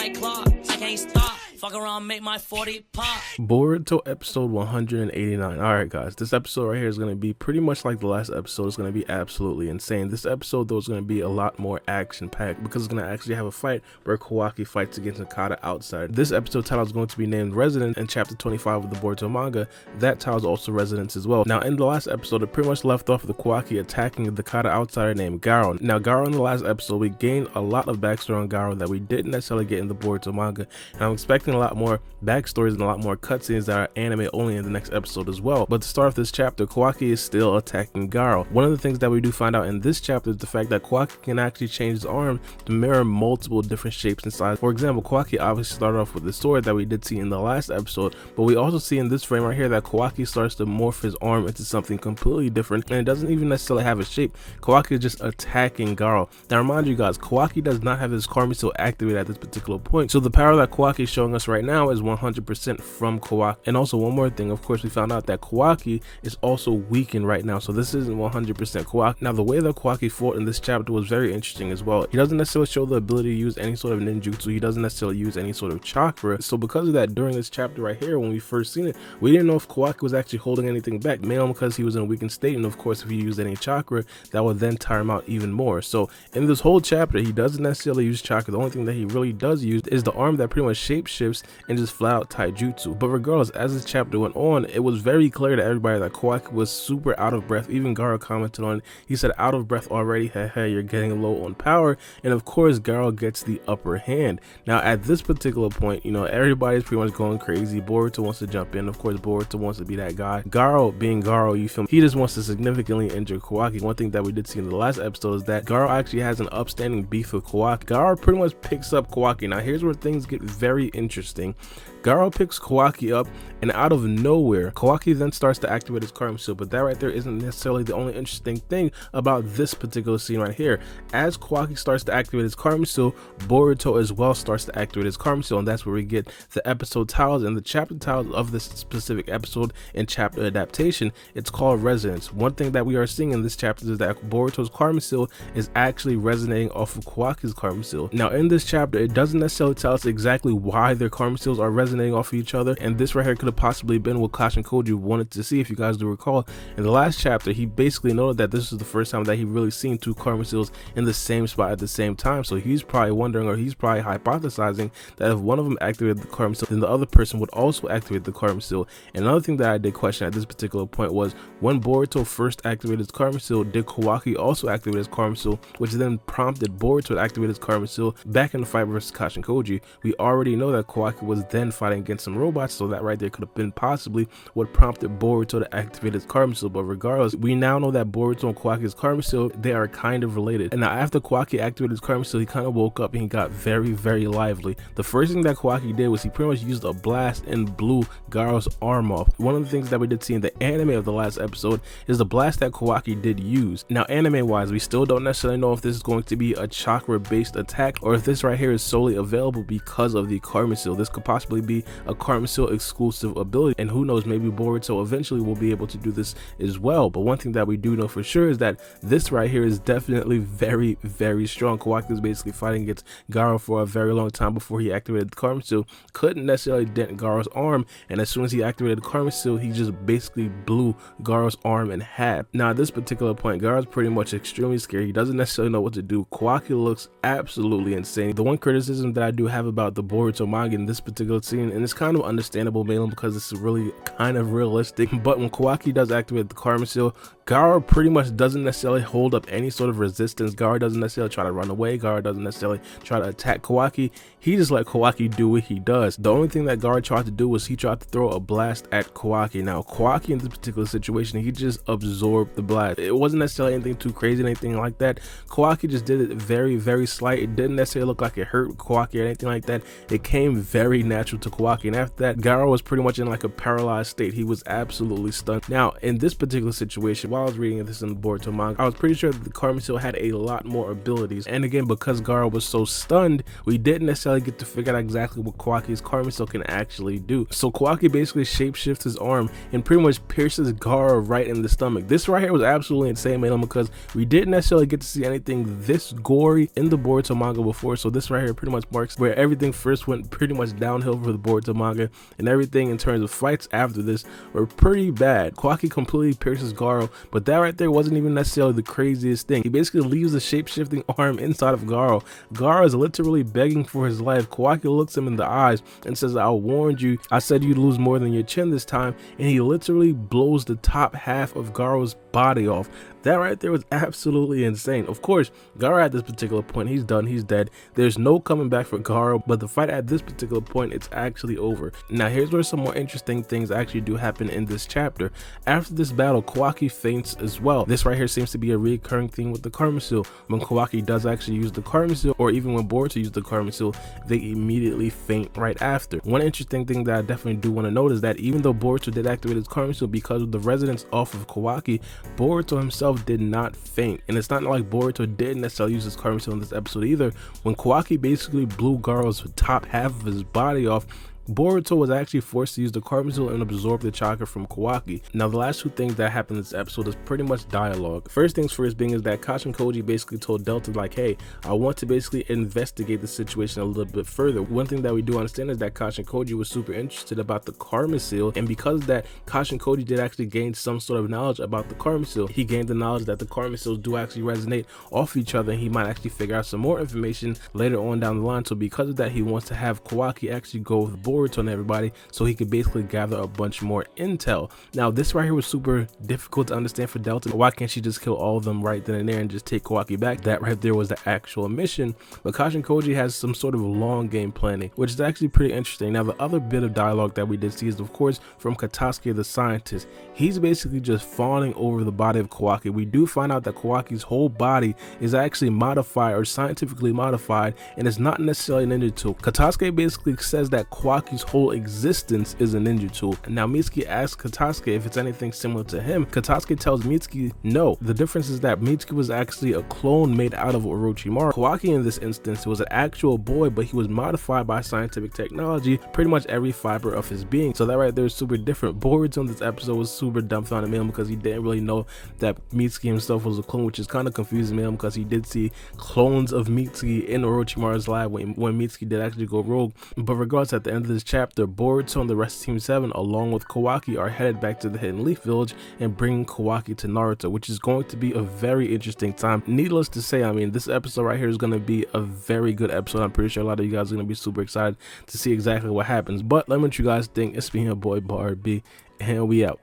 like clock. I can't stop. Fuck around, make my 40 pop. Boruto episode 189. Alright guys, this episode right here is going to be pretty much like the last episode. It's going to be absolutely insane. This episode though is going to be a lot more action packed because it's going to actually have a fight where Kawaki fights against Nakata outside. This episode title is going to be named Resident, and chapter 25 of the Boruto manga, that title is also Residence as well. Now in the last episode it pretty much left off with Kawaki attacking the Nakata outsider named Garo. Now Garo, in the last episode we gained a lot of backstory on Garo that we didn't necessarily get in the Boruto manga, and I'm expecting a lot more backstories and a lot more cutscenes that are anime only in the next episode as well. But to start off this chapter, Kawaki is still attacking Garo. One of the things that we do find out in this chapter is the fact that Kawaki can actually change his arm to mirror multiple different shapes and sizes. For example, Kawaki obviously started off with the sword that we did see in the last episode, but we also see in this frame right here that Kawaki starts to morph his arm into something completely different, and it doesn't even necessarily have a shape. Kawaki is just attacking Garo. Now remind you guys, Kawaki does not have his karma still activated at this particular point, so the power that Kawaki is showing us right now is 100% from Kawaki. And also one more thing, of course we found out that Kawaki is also weakened right now, so this isn't 100% Kawaki. Now the way that Kawaki fought in this chapter was very interesting as well. He doesn't necessarily show the ability to use any sort of ninjutsu, he doesn't necessarily use any sort of chakra, so because of that, during this chapter right here, when we first seen it, we didn't know if Kawaki was actually holding anything back, mainly because he was in a weakened state, and of course if he used any chakra, that would then tire him out even more. So in this whole chapter he doesn't necessarily use chakra. The only thing that he really does use is the arm that pretty much shape shifts and just flat out taijutsu. But regardless, as this chapter went on, it was very clear to everybody that Kawaki was super out of breath. Even Garo commented on it. He said, out of breath already, hey, you're getting low on power. And of course Garo gets the upper hand. Now at this particular point, you know, everybody's pretty much going crazy. Boruto wants to jump in. Of course Boruto wants to be that guy. Garo, being Garo, you feel me, he just wants to significantly injure Kawaki. One thing that we did see in the last episode is that Garo actually has an upstanding beef with Kawaki. Garo pretty much picks up Kawaki. Now here's where things get very interesting. Garo picks Kawaki up, and out of nowhere Kawaki then starts to activate his karma seal. But that right there isn't necessarily the only interesting thing about this particular scene right here. As Kawaki starts to activate his karma seal, Boruto as well starts to activate his karma seal, and that's where we get the episode titles and the chapter titles of this specific episode and chapter adaptation. It's called Resonance. One thing that we are seeing in this chapter is that Boruto's karma seal is actually resonating off of Kawaki's karma seal. Now in this chapter it doesn't necessarily tell us exactly why their karma seals are resonating off of each other, and this right here could have possibly been what Kashin Koji wanted to see. If you guys do recall, in the last chapter he basically noted that this is the first time that he really seen two karma seals in the same spot at the same time, so he's probably wondering, or he's probably hypothesizing, that if one of them activated the karma seal, then the other person would also activate the karma seal. And another thing that I did question at this particular point was, when Boruto first activated his karma seal, did Kawaki also activate his karma seal, which then prompted Boruto to activate his karma seal back in the fight versus Kashin Koji? We already know that Kawaki was then fighting against some robots, so that right there could have been possibly what prompted Boruto to activate his karma seal. But regardless, we now know that Boruto and Kawaki's karma seal, they are kind of related. And now after Kawaki activated his karma seal, he kind of woke up and he got very, very lively. The first thing that Kawaki did was he pretty much used a blast and blew Garo's arm off. One of the things that we did see in the anime of the last episode is the blast that Kawaki did use. Now anime wise, we still don't necessarily know if this is going to be a chakra based attack or if this right here is solely available because of the karma seal. This could possibly be a karma seal exclusive ability, and who knows, maybe Boruto eventually will be able to do this as well. But one thing that we do know for sure is that this right here is definitely very, very strong. Kawaki is basically fighting against Garo for a very long time before he activated the karma seal. Couldn't necessarily dent Garo's arm, and as soon as he activated the karma seal, he just basically blew Garo's arm in half. Now at this particular point, Garo's pretty much extremely scared. He doesn't necessarily know what to do. Kawaki looks absolutely insane. The one criticism that I do have about the Boruto manga in this particular scene, and it's kind of understandable mainly because it's really kind of realistic, but when Kawaki does activate the karma seal, Garo pretty much doesn't necessarily hold up any sort of resistance. Garo doesn't necessarily try to run away. Garo doesn't necessarily try to attack Kawaki. He just let Kawaki do what he does. The only thing that Garo tried to do was he tried to throw a blast at Kawaki. Now Kawaki in this particular situation, he just absorbed the blast. It wasn't necessarily anything too crazy, anything like that. Kawaki just did it very, very slight. It didn't necessarily look like it hurt Kawaki or anything like that. It came came very natural to Kawaki, and after that, Garo was pretty much in like a paralyzed state. He was absolutely stunned. Now, in this particular situation, while I was reading this in the Boruto manga, I was pretty sure that the Karma Seal had a lot more abilities, and again, because Garo was so stunned, we didn't necessarily get to figure out exactly what Kawaki's Karma Seal can actually do. So Kawaki basically shapeshifts his arm and pretty much pierces Garo right in the stomach. This right here was absolutely insane, man, because we didn't necessarily get to see anything this gory in the Boruto manga before. So this right here pretty much marks where everything first went pretty much downhill for the Boruto manga, and everything in terms of fights after this were pretty bad. Kawaki completely pierces Garo, but that right there wasn't even necessarily the craziest thing. He basically leaves the shape-shifting arm inside of Garo. Garo is literally begging for his life. Kawaki looks him in the eyes and says, "I warned you. I said you'd lose more than your chin this time," and he literally blows the top half of Garo's body off. That right there was absolutely insane. Of course, Garo at this particular point, he's done, he's dead. There's no coming back for Garo, but the fight at this particular point, it's actually over. Now, here's where some more interesting things actually do happen in this chapter. After this battle, Kawaki faints as well. This right here seems to be a recurring theme with the Karma Seal. When Kawaki does actually use the Karma Seal, or even when Boruto used the Karma Seal, they immediately faint right after. One interesting thing that I definitely do want to note is that even though Boruto did activate his Karma Seal because of the resonance off of Kawaki, Boruto himself did not faint, and it's not like Boruto didn't necessarily use his Karma Seal in this episode either. When Kawaki basically blew Garo's top half of his body off, Boruto was actually forced to use the Karma Seal and absorb the chakra from Kawaki. Now, the last two things that happened in this episode is pretty much dialogue. First things first being is that Kashin Koji basically told Delta like, "Hey, I want to basically investigate the situation a little bit further." One thing that we do understand is that Kashin Koji was super interested about the Karma Seal, and because of that, Kashin Koji did actually gain some sort of knowledge about the Karma Seal. He gained the knowledge that the Karma Seals do actually resonate off each other, and he might actually figure out some more information later on down the line. So because of that, he wants to have Kawaki actually go with Boruto on everybody so he could basically gather a bunch more intel. Now, this right here was super difficult to understand for Delta. Why can't she just kill all of them right then and there and just take Kawaki back? That right there was the actual mission. But Kashin Koji has some sort of long game planning, which is actually pretty interesting. Now, the other bit of dialogue that we did see is, of course, from Katasuke the scientist. He's basically just fawning over the body of Kawaki. We do find out that Kawaki's whole body is actually modified or scientifically modified, and it's not necessarily a ninja tool. Katasuke basically says that Kawaki's whole existence is a ninja tool. Now, Mitsuki asks Katasuke if it's anything similar to him. Katasuke tells Mitsuki no. The difference is that Mitsuki was actually a clone made out of Orochimaru. Kawaki in this instance was an actual boy, but he was modified by scientific technology, pretty much every fiber of his being. So that right there is super different. Boruto in this episode was super dumbfounded, man, because he didn't really know that Mitsuki himself was a clone, which is kind of confusing, man, because he did see clones of Mitsuki in Orochimaru's lab when Mitsuki did actually go rogue. But regardless, at the end of this chapter, Boruto and the rest of Team 7 along with Kawaki are headed back to the Hidden Leaf Village and bringing Kawaki to Naruto, which is going to be a very interesting time. Needless to say, I mean, this episode right here is going to be a very good episode. I'm pretty sure a lot of you guys are going to be super excited to see exactly what happens. But let me know what you guys think. It's been your boy Baara B, and we out.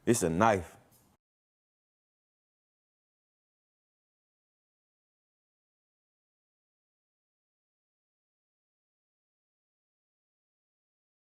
It's a knife.